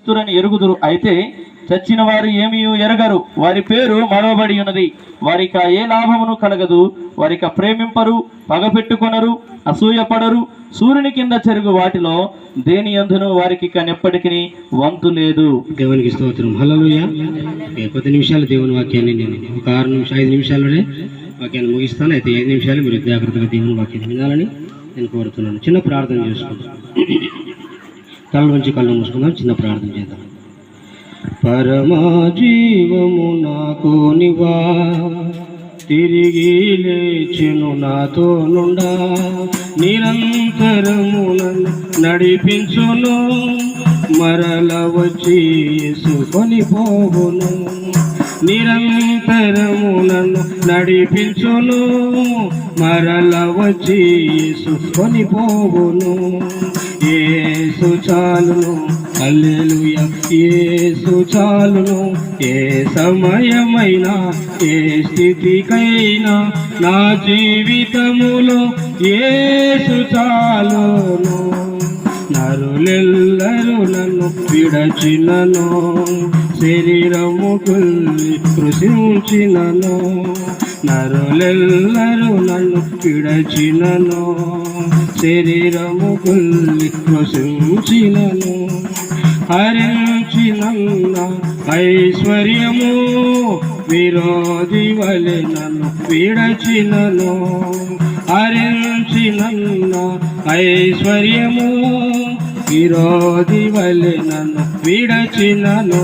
స్తురని ఎరుగుదురు. అయితే చచ్చిన వారు ఏమీ ఎరగరు, వారి పేరు మరవబడి ఉన్నది. వారిక ఏ లాభమును కలగదు. వారిక ప్రేమింపరు, పగపెట్టుకొనరు, అసూయపడరు. సూర్యుని కింద చెరుగు వాటిలో దేని యందును వారికి ఎప్పటికీ వంతు లేదు. దేవునికి స్తోత్రం. హల్లెలూయా. 10 నిమిషాలు దేవుని వాక్యాన్ని నేను ఒక 5 నిమిషాల్లోనే వాక్యాన్ని ముగిస్తాను. అయితే 5 నిమిషాలు మీరు జాగ్రత్తగా దేవుని వాక్యాన్ని వినాలని నేను కోరుతున్నాను. చిన్న ప్రార్థన చేసుకుంటాం. కళ్ళ నుంచి కళ్ళు మూసుకుందాం. చిన్న ప్రార్థన చేద్దాం. పరమా జీవము నాకు నివా, తిరిగి లేచెను నాతో నుండా, నిరంతరము నన్ను నడిపించును, మరల వచ్చి యేసుకొని పోవును. నిరంతరము నన్ను నడిపించును, మరల వచ్చి యేసుకొని పోవును. యేసు చాలును, హల్లెలూయా. యేసు చాలును, ఏ సమయమైనా ఏ స్థితికైనా నా జీవితములో యేసు చాలును. నరులెల్లరూ నన్ను విడచినను, శరీరము కుల్లి కృషించినను. నరులెల్లరూ నన్ను విడచినను, శరీరము కుల్లి కృషించినను. హరించినన్న ఐశ్వర్యము విరోధి వలె నన్ను విడచినను. హరించినన్న ఐశ్వర్యము విరోధి వలె నన్ను విడచినను.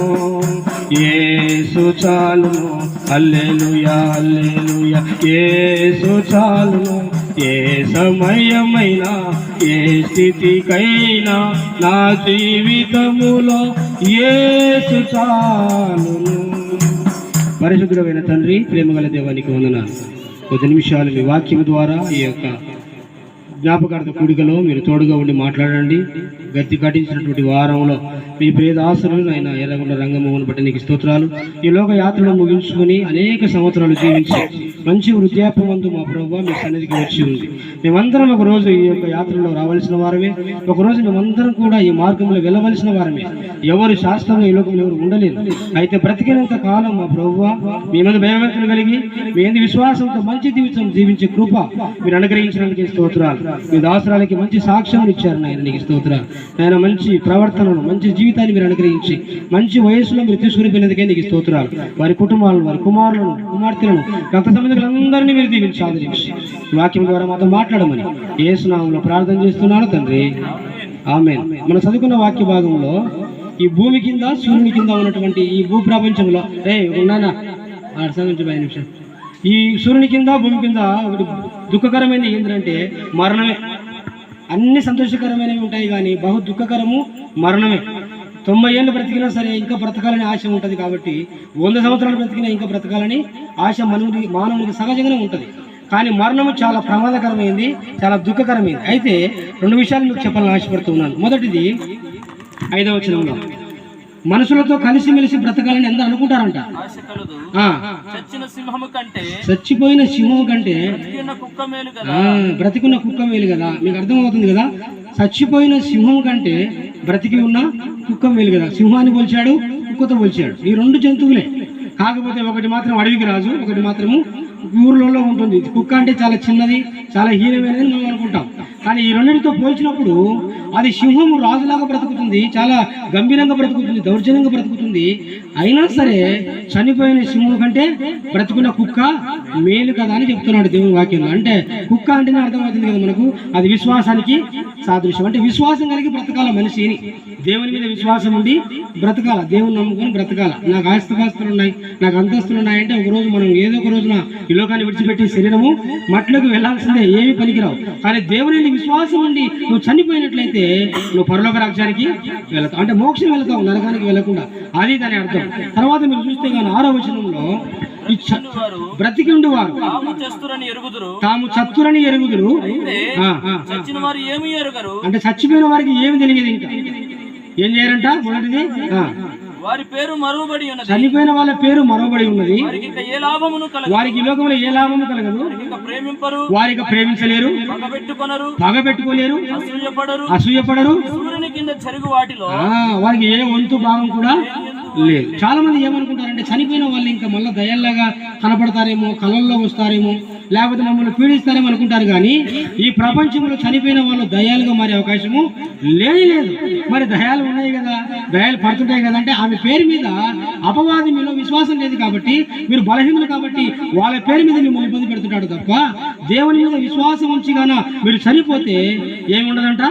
యేసు చాలును, హల్లెలూయా, హల్లెలూయా. యేసు చాలును, ఏ సమయమైనా ఏ స్థితికైనా నా జీవితములో యేసు చాలును. పరిశుద్ధుడైన తండ్రి, ప్రేమగల దేవానికి వందనాలు. 10 నిమిషాలు మీ వాక్యం ద్వారా ఈ యొక్క జ్ఞాపకార్థ కూడికలో మీరు తోడుగా ఉండి మాట్లాడండి. గతి కట్టించినటువంటి వారంలో మీ ప్రియదాసులు ఆయన ఎర్రగొండ రంగమోహన్ బట్టి నీకు స్తోత్రాలు. ఈ లోక యాత్రను ముగించుకొని అనేక సంవత్సరాలు జీవించి మంచి వృద్ధాప్యమందు మా ప్రభువా మీ సన్నిధికి వచ్చి ఉంది. మేమందరం ఒక రోజు ఈ యొక్క యాత్రలో రావాల్సిన వారమే, ఒకరోజు మేమందరం కూడా ఈ మార్గంలో వెళ్ళవలసిన వారమే. ఎవరు శాస్త్రంలో ఈ లోకంలో ఎవరు ఉండలేరు. అయితే బ్రతికినంత కాలం మా ప్రభువా మీ మీద భయభక్తులు కలిగి మీ మీద విశ్వాసంతో మంచి జీవితం జీవించే కృప మీరు అనుగ్రహించడానికి స్తోత్రాలు. మీ దాసరాలకి మంచి సాక్ష్యం ఇచ్చారు నాయన, నీకు స్తోత్రాలు. ఆయన మంచి ప్రవర్తనను, మంచి జీవితాన్ని మీరు అనుగ్రహించి మంచి వయసులో మీరు తీసుకుని పోయినందుకే నీకు స్తోత్రాలు. వారి కుటుంబాలను, వారి కుమారులను, కుమార్తెలను, రక్త సంబంధికులందరినీ మీరు దీవించి ఆదరించి వాక్యం ద్వారా మాతో మాట్లాడమని యేసు నామములో ప్రార్థన చేస్తున్నాను తండ్రి, ఆమేన్. మనం చదువుకున్న వాక్య భాగంలో ఈ భూమి కింద సూర్యుని కింద ఉన్నటువంటి ఈ భూ ప్రపంచంలో ఉన్నానా 5 నిమిషాలు. ఈ సూర్యుని కింద భూమి కింద ఒకటి దుఃఖకరమైనది ఏంటంటే మరణమే. అన్ని సంతోషకరమైనవి ఉంటాయి కానీ బహు దుఃఖకరము మరణమే. 90 ఏళ్ళు బ్రతికినా సరే ఇంకా బ్రతకాలని ఆశ ఉంటుంది. కాబట్టి 100 సంవత్సరాలు బ్రతికినా ఇంకా బ్రతకాలని ఆశ మానవునికి సహజంగానే ఉంటుంది. కానీ మరణము చాలా ప్రమాదకరమైంది, చాలా దుఃఖకరమైంది. అయితే 2 విషయాలు మీకు చెప్పాలని ఆశపడుతున్నాను. మొదటిది 5వ వచనంలో మనుషులతో కలిసిమెలిసి బ్రతకాలని అందరూ అనుకుంటారంట. చచ్చిపోయిన సింహము కంటే బ్రతికున్న కుక్క మేలు కదా. మీకు అర్థమవుతుంది కదా. చచ్చిపోయిన సింహం కంటే బ్రతికి ఉన్న కుక్క మేలు కదా. సింహాన్ని పోల్చాడు, కుక్కతో పోల్చాడు. ఈ 2 జంతువులే. కాకపోతే ఒకటి మాత్రం అడవికి రాజు, ఒకటి మాత్రము ఊర్లలో ఉంటుంది. కుక్క అంటే చాలా చిన్నది, చాలా హీనమైనది మనం అనుకుంటాం. కానీ ఈ రెండింటితో పోల్చినప్పుడు అది సింహము రాజులాగా బ్రతుకుతుంది, చాలా గంభీరంగా బ్రతుకుతుంది, దౌర్జన్యంగా బ్రతుకుతుంది. అయినా సరే చనిపోయిన సింహం కంటే బ్రతుకున్న కుక్క మేలు కదా అని చెప్తున్నాడు దేవుని వాక్యంలో. అంటే కుక్క అంటేనే అర్థమవుతుంది కదా మనకు, అది విశ్వాసానికి సాదృశ్యం. అంటే విశ్వాసం కలిగి బ్రతకాల మనిషిని, దేవుని మీద విశ్వాసం ఉండి బ్రతకాల, దేవుని నమ్ముకొని బ్రతకాల. నాకు ఆస్తిపాస్తులు ఉన్నాయి, నాకు అంతస్తులు ఉన్నాయంటే ఒకరోజు మనం ఏదో ఒక రోజున ఈ లోకాన్ని విడిచిపెట్టి శరీరము మట్లోకి వెళ్లాల్సిందే, ఏమీ పనికిరావు. కానీ దేవుని విశ్వాసం ఉండి నువ్వు చనిపోయినట్లయితే నువ్వు పరలోక రాజ్యానికి వెళతావు, అంటే మోక్షం వెళతావు, నరకానికి వెళ్ళకుండా. అది దాని అర్థం. తర్వాత మీరు చూస్తే కానీ 6వ వచనంలో బ్రతికి ఉండేవారు తాము చత్తురని ఎరుగుదురు, అంటే చచ్చిపోయిన వారికి ఏమి తెలియదు. ఇంకా ఏం చేయాలంట? మొదటిది వారి పేరు మరువబడి ఉన్నది. చనిపోయిన వాళ్ళ పేరు మరవబడి ఉన్నది. వారికి ఇంకా ఏ లాభమును కలగదు. వారికి ఈ లోకంలో ఏ లాభము కలగదు. ఇంకా ప్రేమింపరు, వారికి ప్రేమించలేరు, పగబెట్టుకోలేరు, అసూయపడరు. సూర్యుని కింద చెరుగు వాటిలో వారికి ఏ వంతు భాగం కూడా లేదు. చాలా మంది ఏమనుకుంటారంటే చనిపోయిన వాళ్ళు ఇంకా మళ్ళీ దయల్లాగా కనపడతారేమో, కళల్లో వస్తారేమో, లేకపోతే మమ్మల్ని పీడిస్తారేమో అనుకుంటారు. కానీ ఈ ప్రపంచంలో చనిపోయిన వాళ్ళు దయాలుగా మారే అవకాశము లేదు. మరి దయాలు ఉన్నాయి కదా, దయాలు పడుతుంటాయి కదా అంటే ఆమె పేరు మీద అపవాది మీలో విశ్వాసం లేదు కాబట్టి, మీరు బలహీనులు కాబట్టి వాళ్ళ పేరు మీద మిమ్మల్ని ఇబ్బంది పెడుతుంటాడు తప్ప దేవుని మీద విశ్వాసం ఉంచిగాన మీరు చనిపోతే ఏముండదంట,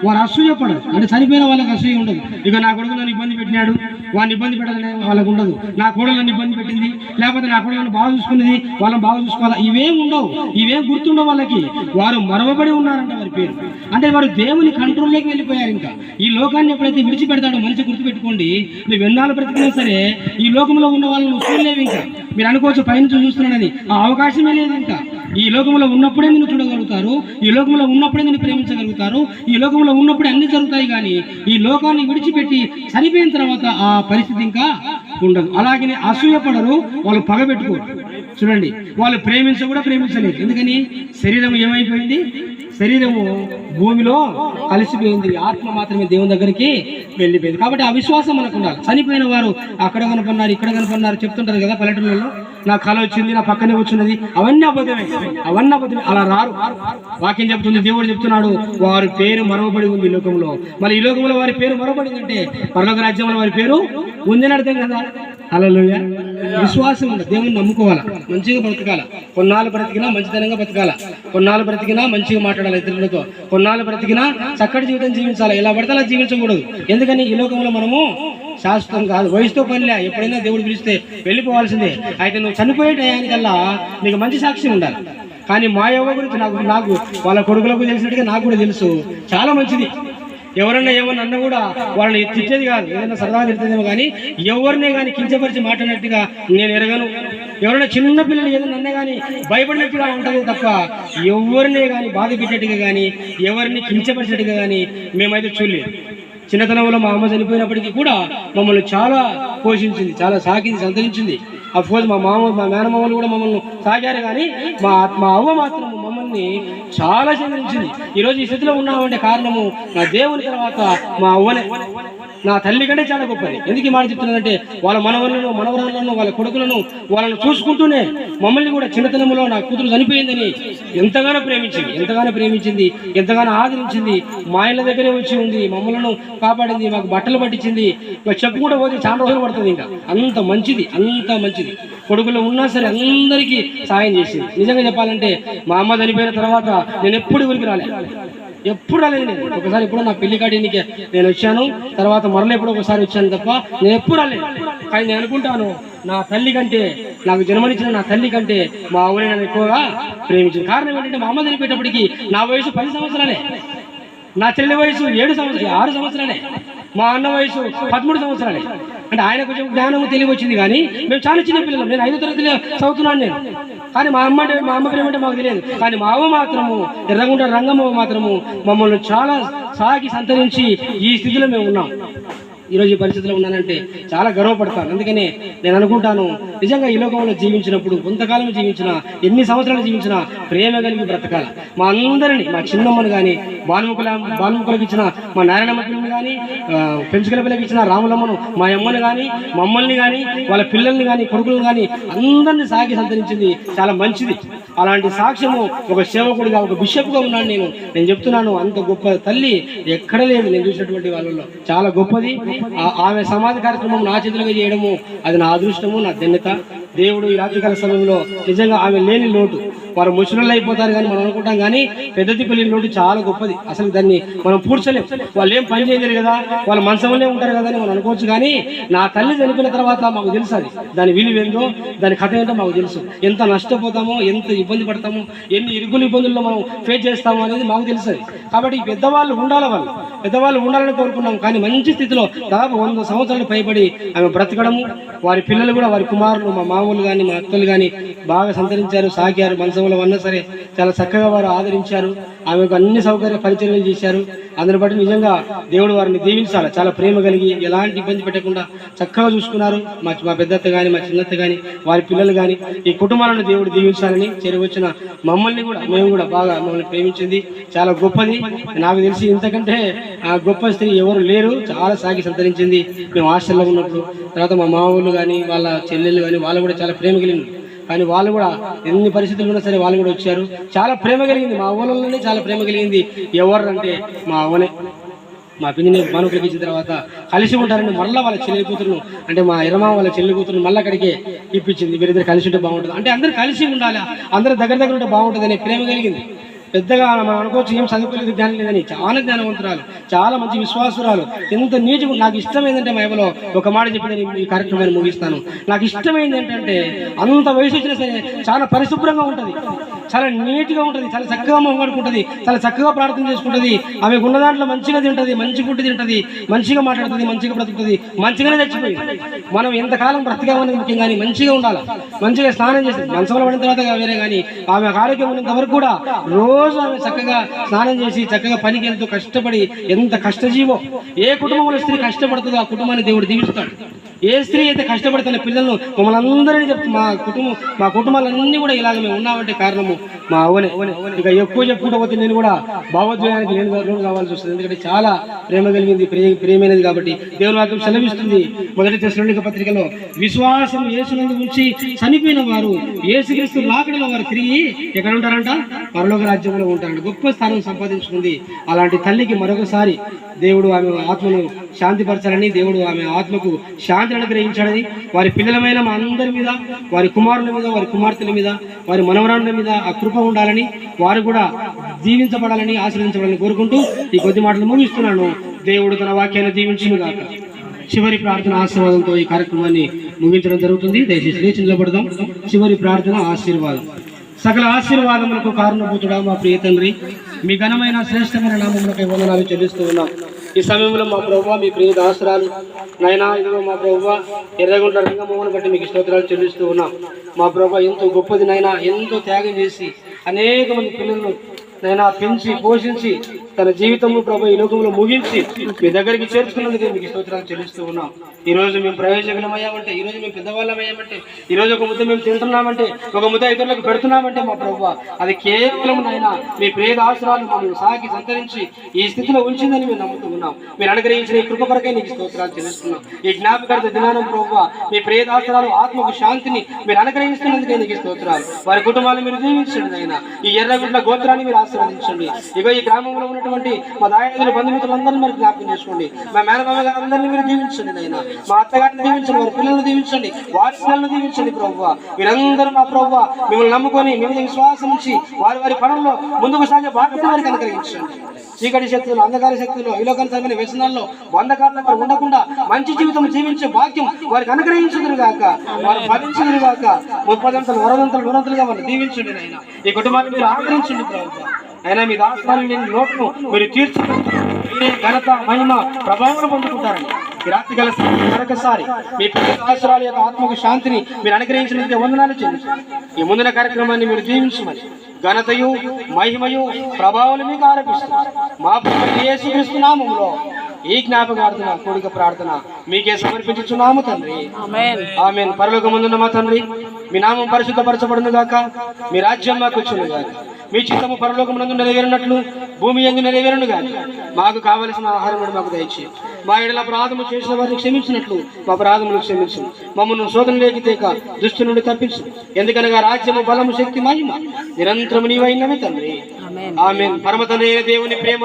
వారు అసూయపడరు. అంటే చనిపోయిన వాళ్ళకి అసూయ ఉండదు. ఇక నా కొడుకు నన్ను ఇబ్బంది పెట్టినాడు, వాడిని ఇబ్బంది పెట్టాలనే వాళ్ళకు ఉండదు. నా కోడలను ఇబ్బంది పెట్టింది, లేకపోతే నా కోడలను బాగా చూసుకున్నది, వాళ్ళని బాగా చూసుకోవాలా, ఇవేం ఉండవు, ఇవేం గుర్తుండవు వాళ్ళకి. వారు మరవబడి ఉన్నారంట వారి పేరు. అంటే వారు దేవుని కంట్రోల్లోకి వెళ్ళిపోయారు. ఇంకా ఈ లోకాన్ని ఎప్పుడైతే విడిచిపెడతాడో మనిషి గుర్తుపెట్టుకోండి, నువ్వు ఎన్నాళ్ళు బ్రతికినా సరే ఈ లోకంలో ఉన్న వాళ్ళని నువ్వు చూడలేవు. ఇంకా మీరు అనుకోవచ్చు పైనుంచి చూస్తున్నానని, ఆ అవకాశమే లేదు. ఇంకా ఈ లోకంలో ఉన్నప్పుడే నిన్ను చూడగలుగుతారు, ఈ లోకంలో ఉన్నప్పుడే నిన్ను ప్రేమించగలుగుతారు, ఈ లోకంలో ఉన్నప్పుడే అన్ని జరుగుతాయి. కానీ ఈ లోకాన్ని విడిచిపెట్టి చనిపోయిన తర్వాత ఆ పరిస్థితి ఇంకా ఉండదు. అలాగనే అసూయపడరు, వాళ్ళు పగబెట్టుకోరు. చూడండి, వాళ్ళు కూడా ప్రేమించలేరు. ఎందుకని? శరీరం ఏమైపోయింది, శరీరము భూమిలో కలిసిపోయింది, ఆత్మ మాత్రమే దేవుని దగ్గరికి వెళ్ళిపోయింది. కాబట్టి ఆ విశ్వాసం మనకు ఉండాలి. చనిపోయిన వారు అక్కడ కనపడినారు, ఇక్కడ కనపడినారు చెప్తుంటారు కదా పల్లెటూళ్ళలో, నా కళ వచ్చింది, నా పక్కనే వచ్చినది, అవన్నీ అబద్ధమే. అలా రారు. వాక్యం చెప్తుంది, దేవుడు చెప్తున్నాడు, వారి పేరు మరవబడి ఉంది ఈ లోకంలో. మరి ఈ లోకంలో వారి పేరు మరవబడిందంటే పరలోక రాజ్యంలో వారి పేరు ఉందని అర్థం కదా. హల్లెలూయా. విశ్వాసం ఉంది, దేవుని నమ్ముకోవాలా, మంచిగా బ్రతకాల, కొన్నాళ్ళు బ్రతికినా మంచితనంగా బ్రతకాల, కొన్నాళ్ళు బ్రతికినా మంచిగా మాట్లాడాలి ఇతరులతో, కొన్నాళ్ళు బ్రతికినా చక్కటి జీవితం జీవించాలి. ఎలా పడితే అలా జీవించకూడదు. ఎందుకని ఈ లోకంలో మనము శాశ్వతం కాదు, వయసుతో పనిలే, ఎప్పుడైనా దేవుడు పిలిస్తే వెళ్ళిపోవాల్సిందే. అయితే నువ్వు చనిపోయే టయానికల్లా నీకు మంచి సాక్ష్యం ఉండాలి. కానీ మా యవ్వ గురించి నాకు వాళ్ళ కొడుకులకు తెలిసినట్టుగా నాకు కూడా తెలుసు, చాలా మంచిది. ఎవరన్నా ఏమన్నా అన్నా కూడా వాళ్ళని తిట్టేది కాదు, ఏదైనా సరదాగా తిట్టేదేమో కానీ ఎవరినే కానీ కించపరిచి మాట్లాడినట్టుగా నేను ఎరగను. ఎవరైనా చిన్న పిల్లలు ఏదైనా అన్నా కానీ భయపడినట్టుగా ఉంటుంది తప్ప ఎవరినే కానీ బాధ పెట్టినట్టుగా కానీ ఎవరిని కించపరిచినట్టుగా కానీ మేమైతే చూడలేదు. చిన్నతనంలో మా అమ్మ చనిపోయినప్పటికీ కూడా మమ్మల్ని చాలా పోషించింది, చాలా సాకింది, సంతరించింది. అఫ్కోర్స్ మా మేనమామలు కూడా మమ్మల్ని సాగారు, కానీ మా అవ్వ మాత్రం మమ్మల్ని చాలా సంతరించింది. ఈరోజు ఈ స్థితిలో ఉన్నామంటే కారణము నా దేవుని తర్వాత మా అవ్వనే. నా తల్లి కంటే చాలా గొప్పది. ఎందుకు ఈ మాట చెప్తున్నానంటే వాళ్ళ మనవలను, మనవరాలను, వాళ్ళ కొడుకులను వాళ్ళను చూసుకుంటూనే మమ్మల్ని కూడా చిన్నతనంలో నా కూతురు చనిపోయిందని ఎంతగానో ప్రేమించింది, ఎంతగానో ఆదరించింది. మా ఇళ్ళ దగ్గరే వచ్చి ఉంది, మమ్మల్ని కాపాడింది, మాకు బట్టలు పట్టించింది. చెప్పు కూడా పోతే చాలా రోజులు పడుతుంది. ఇంకా అంత మంచిది. కొడుకులు ఉన్నా సరే అందరికీ సాయం చేసింది. నిజంగా చెప్పాలంటే మా అమ్మ చనిపోయిన తర్వాత నేను ఎప్పుడు ఊరికి రాలేదు. నేను ఒకసారి ఎప్పుడో నా పెళ్లి కాడికి నేను వచ్చాను, తర్వాత మరల ఎప్పుడో ఒకసారి వచ్చాను తప్ప నేను ఎప్పుడు రాలేదు. కానీ నేను అనుకుంటాను, నా తల్లి కంటే, నాకు జన్మనిచ్చిన నా తల్లి కంటే మా అవ్వని నన్ను ఎక్కువగా ప్రేమించింది. కారణం ఏంటంటే మా అమ్మ చనిపోయేటప్పటికి నా వయసు 10 సంవత్సరాలే, నా చెల్లి వయసు 6 సంవత్సరాలే, మా అన్న వయసు 13 సంవత్సరాలే. అంటే ఆయన కొంచెం జ్ఞానము తెలివి వచ్చింది, కానీ మేము చాలా చిన్న పిల్లలు. నేను 5వ తరగతిలో చదువుతున్నాను నేను. కానీ మా అమ్మ ప్రేమంటే మాకు తెలియదు. కానీ మా అవ్వ మాత్రము, ఎర్రగుంట రంగమ్మ మాత్రము మమ్మల్ని చాలా సాగి సంతరించి ఈ స్థితిలో మేము ఉన్నాం. ఈరోజు ఈ పరిస్థితిలో ఉన్నానంటే చాలా గర్వపడతాను. అందుకనే నేను అనుకుంటాను, నిజంగా ఈ లోకంలో జీవించినప్పుడు, కొంతకాలం జీవించినా, ఎన్ని సంవత్సరాలు జీవించినా ప్రేమ కలిగి బ్రతకాల. మా అందరినీ, మా చిన్నమ్మను కానీ, బాలముకులకు ఇచ్చిన మా నారాయణమ్మ పిల్లలు కానీ, పెంచుకల పిల్లకి ఇచ్చిన రాములమ్మను, మా అమ్మను కానీ, మమ్మల్ని కానీ, వాళ్ళ పిల్లల్ని కానీ, కొడుకులను కానీ అందరినీ సాగి సంతరించింది. చాలా మంచిది. అలాంటి సాక్ష్యము ఒక సేవకుడిగా, ఒక బిషప్గా ఉన్నాను నేను చెప్తున్నాను. అంత గొప్ప తల్లి ఎక్కడ లేదు నేను చూసినటువంటి వాళ్ళలో. చాలా గొప్పది. ఆమె సమాధి కార్యక్రమం నా చేతులుగా చేయడము అది నా అదృష్టము, నా ధన్యత. దేవుడు ఈ రాత్రికాల సమయంలో నిజంగా ఆమె లేని లోటు, వారు ముసలిళ్ళు అయిపోతారు కానీ మనం అనుకుంటాం, కానీ పెద్ద తిప్పలి లోటు చాలా గొప్పది. అసలు దాన్ని మనం పూడ్చలేం. వాళ్ళు ఏం పని చేయలేరు కదా, వాళ్ళు మనసంలోనే ఉంటారు కదా అని మనం అనుకోవచ్చు. కానీ నా తల్లి చనిపోయిన తర్వాత మాకు తెలుసు అది, దాని విలువేందో, దాని కథ ఏంటో మాకు తెలుసు. ఎంత నష్టపోతామో, ఎంత ఇబ్బంది పడతామో, ఎన్ని ఇబ్బందుల్లో మనం ఫేస్ చేస్తామో అనేది మాకు తెలుసు. కాబట్టి పెద్దవాళ్ళు ఉండాలని కోరుకున్నాం. కానీ మంచి స్థితిలో దాదాపు 100 సంవత్సరాలు పైబడి ఆమె బ్రతకడము, వారి పిల్లలు కూడా, వారి కుమారులు, మా మామూలు కానీ, మా అత్తలు కానీ బాగా సంతరించారు, సాగారు, మనసం గ్రామంలో ఉన్నా సరే చాలా చక్కగా వారు ఆదరించారు. ఆమెకు అన్ని సౌకర్య పరిచర్యలు చేశారు. అందుని బట్టి నిజంగా దేవుడు వారిని దీవించాలి. చాలా ప్రేమ కలిగి ఎలాంటి ఇబ్బంది పెట్టకుండా చక్కగా చూసుకున్నారు. మా పెద్దత్త కానీ మా చిన్నత్త కానీ వారి పిల్లలు కానీ ఈ కుటుంబాలను దేవుడు దీవించాలని చేరువచ్చిన మమ్మల్ని కూడా మేము కూడా బాగా మమ్మల్ని ప్రేమించింది. చాలా గొప్పది. నాకు తెలిసి ఇంతకంటే గొప్ప స్త్రీ ఎవరు లేరు. చాలా సాగి సంతరించింది. మేము హాస్టల్లో ఉన్నప్పుడు తర్వాత మా మామూలు కానీ వాళ్ళ చెల్లెళ్ళు కానీ వాళ్ళు కూడా చాలా ప్రేమ కలిగింది. కానీ వాళ్ళు కూడా ఎన్ని పరిస్థితులు ఉన్నా సరే వాళ్ళు కూడా వచ్చారు. చాలా ప్రేమ కలిగింది. మా అవ్వలలోనే చాలా ప్రేమ కలిగింది. ఎవరు అంటే మా అవ్వనే. మా పిన్నిని మనకులకి ఇచ్చిన తర్వాత కలిసి ఉంటారని మళ్ళీ వాళ్ళ చెల్లి కూతురును అంటే మా ఎర్రమామ వాళ్ళ చెల్లి కూతురును మళ్ళీ అక్కడికే ఇప్పించింది. వీరిద్దరు కలిసి ఉంటే బాగుంటుంది అంటే అందరూ కలిసి ఉండాలి, అందరూ దగ్గర ఉంటే బాగుంటుంది అనే ప్రేమ కలిగింది. పెద్దగా మనం అనుకోవచ్చు ఏం చదువుకోలేదు, జ్ఞానం లేదని. చాలా జ్ఞానవంతురాలు, చాలా మంచి విశ్వాసురాలు. ఎంత నీటిగా నాకు ఇష్టమైందంటే మా ఎవరో ఒక మాట చెప్పి నేను ఈ కార్యక్రమాన్ని ముగిస్తాను. నాకు ఇష్టమైంది ఏంటంటే అంత వయసు వచ్చినా సరే చాలా పరిశుభ్రంగా ఉంటుంది, చాలా నీట్గా ఉంటుంది, చాలా చక్కగా మొంగడుకుంటుంది, చాలా చక్కగా ప్రార్థన చేసుకుంటుంది. ఆమెకు ఉన్న దాంట్లో మంచిగా తింటుంది, మంచి ఫుడ్ తింటుంది, మంచిగా మాట్లాడుతుంది, మంచిగా బ్రతుకుతుంది, మంచిగానే చచ్చిపోయింది. మనం ఎంతకాలం బ్రతకామనేది ముఖ్యం కానీ మంచిగా ఉండాలి. మంచిగా స్నానం చేస్తుంది. మంచంలో పడిన తర్వాత వేరే కానీ ఆమె ఆరోగ్యం ఉన్నంత వరకు కూడా రోజు ఆమె చక్కగా స్నానం చేసి చక్కగా పనికి వెళ్తూ కష్టపడి ఎంత కష్టజీవో. ఏ కుటుంబంలో స్త్రీ కష్టపడుతుందో ఆ కుటుంబాన్ని దేవుడు దీవిస్తాడు. ఏ స్త్రీ అయితే కష్టపడుతున్న పిల్లలను మమ్మల్ని అందరినీ చెప్తూ మా కుటుంబాలన్నీ కూడా ఇలాగ మేము ఉన్నామంటే కారణము మా అవ్వనే. ఇక ఎక్కువ చెప్పుకుంటూ పోతే నేను కూడా భావోద్వేగానికి లోను కావాల్సి వస్తుంది. ఎందుకంటే చాలా ప్రేమ కలిగింది, ప్రేమైనది కాబట్టి దేవుని వాక్యం సెలవిస్తుంది. మొదటి తెస్సలోనిక పత్రికలో విశ్వాసం యేసునందు ఉంచి చనిపోయిన వారు యేసుక్రీస్తు రాకడలో వారు తిరిగి ఎక్కడ ఉంటారంట? పరలోక రాజ్యంలో ఉంటారంట. గొప్ప స్థానం సంపాదించుకుంది. అలాంటి తల్లికి మరొకసారి దేవుడు ఆమె ఆత్మను శాంతిపరచాలని, దేవుడు ఆమె ఆత్మకు శాంతి అనుగ్రహించాడని, వారి పిల్లలమైన మా అందరి మీద, వారి కుమారుల మీద, వారి కుమార్తెల మీద, వారి మనవరాళ్ళ మీద ఆ కృప ఉండాలని, వారు కూడా దీవించబడాలని, ఆశీర్వదించబడాలని కోరుకుంటూ ఈ కొద్ది మాటలు ముగిస్తున్నాను. దేవుడు తన వాక్యాన్ని దీవించునుగాక. చివరి ప్రార్థన ఆశీర్వాదంతో ఈ కార్యక్రమాన్ని ముగించడం జరుగుతుంది. దయచేసి లేచి నిలబడదాం. చివరి ప్రార్థన ఆశీర్వాదం. సకల ఆశీర్వాదములకు కారణభూతుడా మా ప్రియ తండ్రి, మీ ఘనమైన శ్రేష్టమైన నామములకు వందనాలు చెల్లిస్తూ ఉన్నాం. ఈ సమయంలో మా ప్రభువా, మీ ప్రియ దాసరాలు నైనా ఇదిగో మా ప్రభువా ఎర్రగుంట్ల రంగమ్మని బట్టి మీకు స్తోత్రాలు చెల్లిస్తూ ఉన్నాం. మా ప్రభువా ఎంతో గొప్పది నైనా, ఎంతో త్యాగం చేసి అనేక మంది పిల్లలను నైనా పెంచి పోషించి తన జీవితము ప్రభు ఈ లోకంలో ముగించి మీ దగ్గరికి చేర్చుకున్నందుకు మీకు స్తోత్రాలు చెల్లిస్తూ ఉన్నాం. ఈ రోజు మేము ప్రయోజకులమయ్యామంటే, ఈ రోజు మేము పెద్దవాళ్ళమయ్యామంటే, ఈ రోజు ఒక ముద్ద మేము తింటున్నామంటే, ఒక ముద్ద ఇతరులకు పెడుతున్నామంటే మా ప్రభువా అది కేవలం నాయన మీ ప్రియదాసరాలు మమ్మల్ని సాగి సంతరించి ఈ స్థితిలో ఉంచిందని మేము నమ్ముతూ ఉన్నాం. మీరు అనుగ్రహించిన ఈ కృప కొరకై నీకు స్తోత్రాలు చెల్లిస్తున్నాం. ఈ జ్ఞాపకార్థ దినానం ప్రభువా మీ ప్రియదాసరాలు ఆత్మకు శాంతిని మీరు అనుగ్రహిస్తున్నందుకే నీకు స్తోత్రాలు. వారి కుటుంబాలను మీరు దీవించండి అయినా. ఈ ఎర్రగుంట్ల గోత్రాన్ని మీరు ఆశీర్వదించండి. ఇగో ఈ గ్రామంలో ఉన్నటువంటి మా దాయాదులు బంధుమిత్రులందరినీ మీరు జ్ఞాపకం చేసుకోండి. మా మేనమామ గారందరినీ మీరు దీవించండి అయినా. మా అత్తగారిని దీవించండి, వారి పిల్లలను దీవించండి, వారి పిల్లలను దీవించండి ప్రభువా. వీరందరూ మా ప్రభువా మిమ్మల్ని నమ్ముకొని మీ మీద విశ్వాసం ఉంచి వారి వారి పనుల్లో ముందుకు సాగే బాధ్యత వారికి అనుగ్రహించండి. చీకటి శక్తులు, అంధకార శక్తులు, ఈ లోకానికి వ్యసనాల్లో బంధకాలను ఉండకుండా మంచి జీవితం జీవించే భాగ్యం వారికి అనుగ్రహించుదురుగాక, వారు ఫలించుదురుగాక. 30 అంతలు 100 అంతలు 100 అంతలుగా వారిని దీవించండి అయినా. ఈ కుటుంబాన్ని మీరు ఆదరించండి ప్రభువా. అయినా మీ దాసరాలు లేని లోటును మీరు తీర్చుకుంటూ మీరే ఘనత, మహిమ, ప్రభావం పొందుకుంటారండి. ఈ రాత్రి గల మరొకసారి మీ దాసరాల యొక్క ఆత్మకు శాంతిని మీరు అనుగ్రహించినందుకే వందనాలు చెల్లించండి. ఈ ముందున కార్యక్రమాన్ని మీరు జీవించమని ఘనతయు, మహిమయు, ప్రభావం మీకు ఆరోపిస్తున్నారు. మా ప్రభు యేసుక్రీస్తు నామములో ఈ జ్ఞాపకార్థన కోరిక ప్రార్థన మీకే సమర్పించుచున్నాము తండ్రి. ఆమేన్. పరలోకమందున్న మా తండ్రి, మీ నామం పరిశుద్ధపరచబడును గాక, మీ రాజ్యం మాకు వచ్చును గాక, మీ చిత్తము పరలోకమునందు నెరవేరినట్లు భూమి యందు నెరవేరును గాక. మాకు కావలసిన ఆహారం మాకు దయచేయండి. మా ఎడల అపరాధము చేసిన వారిని క్షమించినట్లు మా అపరాధములు క్షమించు. మమ్మల్ని శోధనలోకి తేక దుష్టు నుండి తప్పించు. ఎందుకనగా రాజ్యము, బలము, శక్తి, మహిమ నిరంతరము నీవైనవి తండ్రి. ఆమేన్. పరమ తండ్రి అయిన దేవుని ప్రేమ,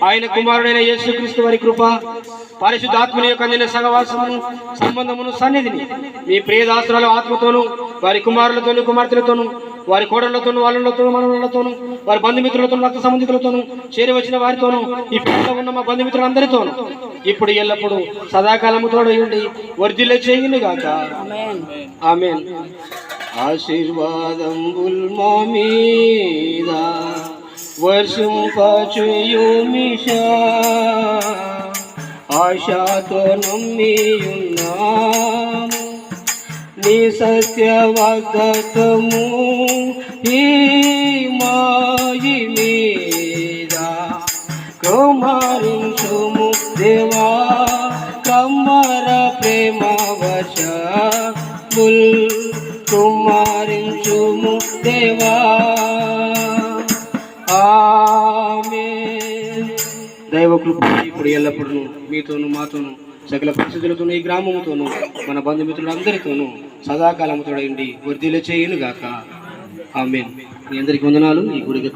ఆయన కుమారుడైన యేసుక్రీస్తు వారి కృప, పరిశుద్ధాత్మని యొక్క అందిన సహవాసమును, సంబంధమును, సన్నిధిని మీ ప్రియదాసురాల ఆత్మతోను, వారి కుమారులతోను, కుమార్తెలతోను, వారి కోడళ్లతోను, వాళ్ళతోను, మనవలతోను, వారి బంధుమిత్రులతోను, రక్త సంబంధికులతోను, చేరి వచ్చిన వారితోను, ఇప్పుడు ఉన్న మా బంధుమిత్రులందరితోను ఇప్పుడు ఎల్లప్పుడు సదాకాలము తోడయుండి వర్ధిల్ల చేయునుగాక. ఆమేన్. ఆశీర్వాదంబుల్ మా మీద వర్షింపచేయుమిషా, ఆశతో నమ్మియున్నాము, నీ సత్య వాగ్దానము ఈ మాయి మీద కుమారించుము దేవా కమ్మర ప్రేమ వర్షముల్ కుమారించుము దేవా ఆమేన్. దైవ కృప ఇప్పుడు ఎల్లప్పుడూ మీతోను మాతోను సకల పరిస్థితులతోనూ ఈ గ్రామముతోనూ మన బంధుమిత్రులందరితోనూ సదాకాలము తోడైండి వర్ధిల్ల చేయును గాక ఆమేన్. మీ అందరికీ వందనాలు. ఈ గుడికి